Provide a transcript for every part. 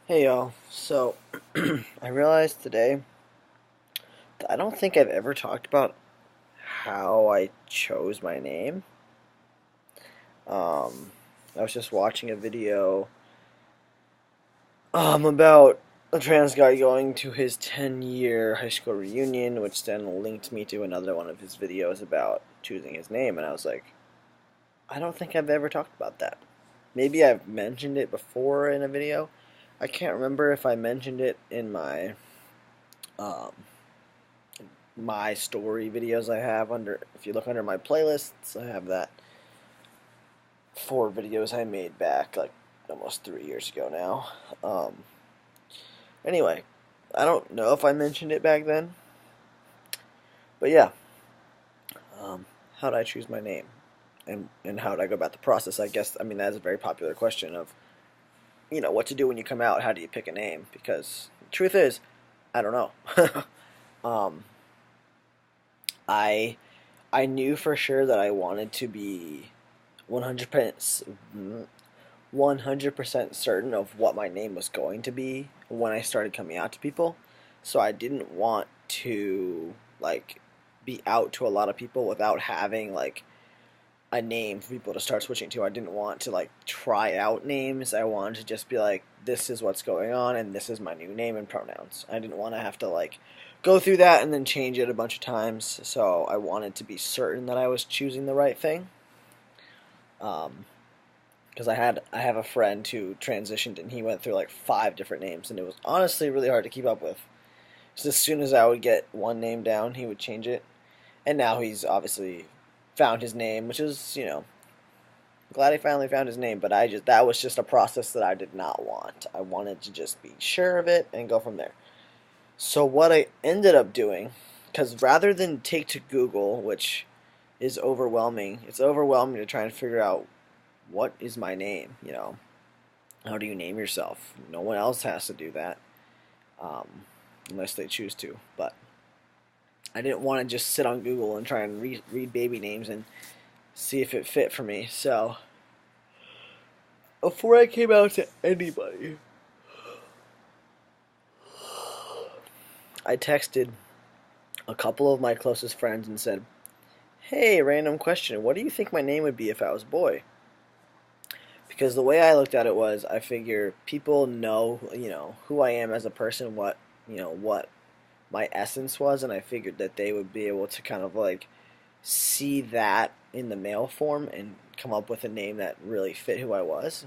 Hey y'all, so I realized today that I don't think I've ever talked about how I chose my name. Um, I was just watching a video about a trans guy going to his 10-year high school reunion, which then linked me to another one of his videos about choosing his name, and I was like, I don't think I've ever talked about that. Maybe I've mentioned it before in a video. I can't remember if I mentioned it in um, my story videos I have under, if you look under my playlists, I have that 4 videos I made back like almost 3 years ago now. Anyway, I don't know if I mentioned it back then, but yeah, um, how did I choose my name? And how did I go about the process? I guess, I mean, that's a very popular question of, what to do when you come out. How do you pick a name? Because the truth is, I don't know. um, I I knew for sure that I wanted to be 100% certain of what my name was going to be when I started coming out to people. So I didn't want to like be out to a lot of people without having like a name for people to start switching to. I didn't want to like try out names. I wanted to just be like, this is what's going on and this is my new name and pronouns. I didn't want to have to like go through that and then change it a bunch of times. So I wanted to be certain that I was choosing the right thing. Um, because I have a friend who transitioned and he went through like 5 different names and it was honestly really hard to keep up with. So as soon as I would get one name down, he would change it, and now he's obviously found his name, which is glad he finally found his name. But that was just a process that I did not want. I wanted to just be sure of it and go from there. So what I ended up doing, because rather than take to Google, which is overwhelming, it's overwhelming to try and figure out what is my name. How do you name yourself? No one else has to do that, um, unless they choose to. But I didn't want to just sit on Google and try and read baby names and see if it fit for me. So before I came out to anybody, I texted a couple of my closest friends and said, "Hey, random question. What do you think my name would be if I was a boy?" Because the way I looked at it was, I figure people know, who I am as a person, what my essence was, and I figured that they would be able to kind of like see that in the male form and come up with a name that really fit who I was.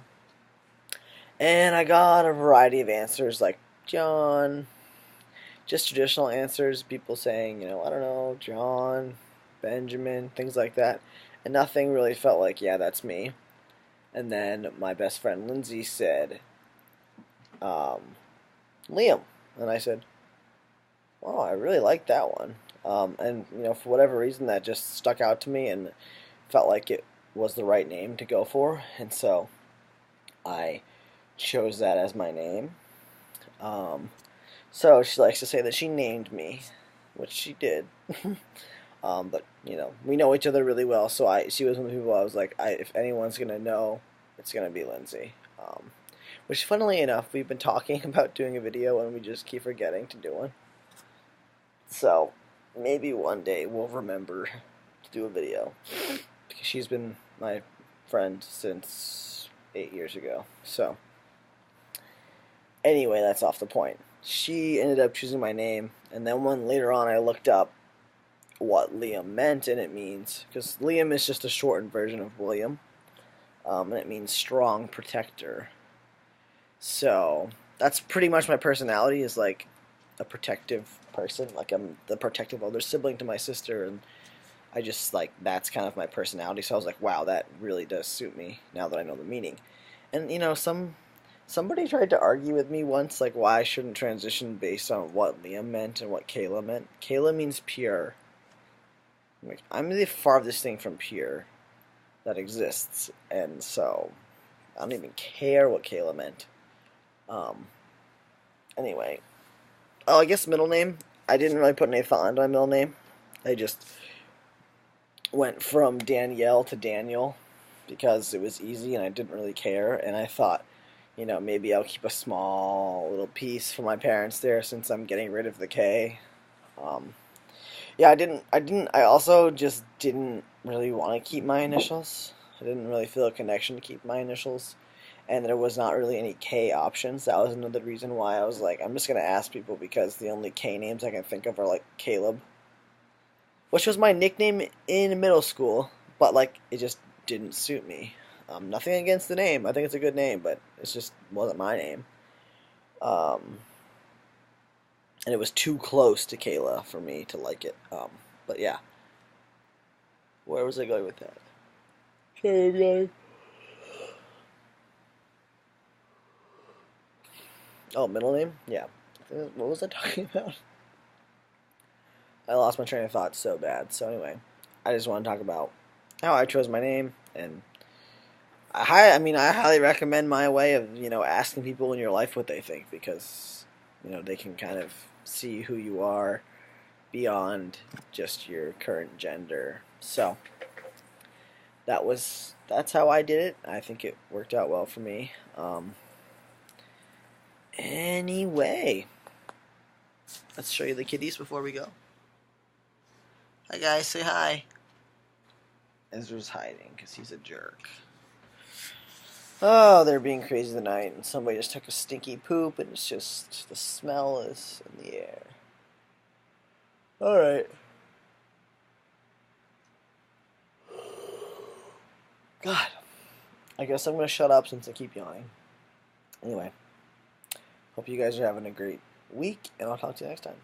And I got a variety of answers like John, just traditional answers, people saying, I don't know, John, Benjamin, things like that. And nothing really felt like, yeah, that's me. And then my best friend Lindsay said, um, Liam. And I said, oh, I really like that one. And, for whatever reason, that just stuck out to me and felt like it was the right name to go for. And so I chose that as my name. Um, so she likes to say that she named me, which she did. But we know each other really well. So she was one of the people I was like, if anyone's gonna know, it's gonna be Lindsay. Which, funnily enough, we've been talking about doing a video and we just keep forgetting to do one. So maybe one day we'll remember to do a video because she's been my friend since 8 years ago. So anyway, that's off the point. She ended up choosing my name, and then when later on I looked up what Liam meant, and it means, because Liam is just a shortened version of William, and it means strong protector. So that's pretty much my personality, is like a protective person. Like, I'm the protective older sibling to my sister, and I just like, that's kind of my personality. So I was like, wow, that really does suit me now that I know the meaning. And somebody tried to argue with me once, like, why I shouldn't transition based on what Liam meant and what Kayla meant. Kayla means pure. Like, I'm the farthest thing from pure that exists, and so I don't even care what Kayla meant. Um, anyway, oh, I guess middle name. I didn't really put any thought into my middle name. I just went from Danielle to Daniel because it was easy and I didn't really care. And I thought, maybe I'll keep a small little piece for my parents there since I'm getting rid of the K. Um, yeah, I also just didn't really want to keep my initials. I didn't really feel a connection to keep my initials. And there was not really any K options. That was another reason why I was like, I'm just going to ask people because the only K names I can think of are like Caleb, which was my nickname in middle school, but like it just didn't suit me. Nothing against the name. I think it's a good name, but it just wasn't my name. Um, and it was too close to Kayla for me to like it. But yeah, where was I going with that? Oh, middle name? Yeah. What was I talking about? I lost my train of thought so bad. So anyway, I just want to talk about how I chose my name, and I highly recommend my way of asking people in your life what they think because they can kind of see who you are beyond just your current gender. So that's how I did it. I think it worked out well for me. Anyway, let's show you the kitties before we go. Hi guys, say hi. Ezra's hiding because he's a jerk. Oh, they're being crazy tonight, and somebody just took a stinky poop, and it's just the smell is in the air. All right. God, I guess I'm gonna shut up since I keep yawning. Anyway, hope you guys are having a great week, and I'll talk to you next time.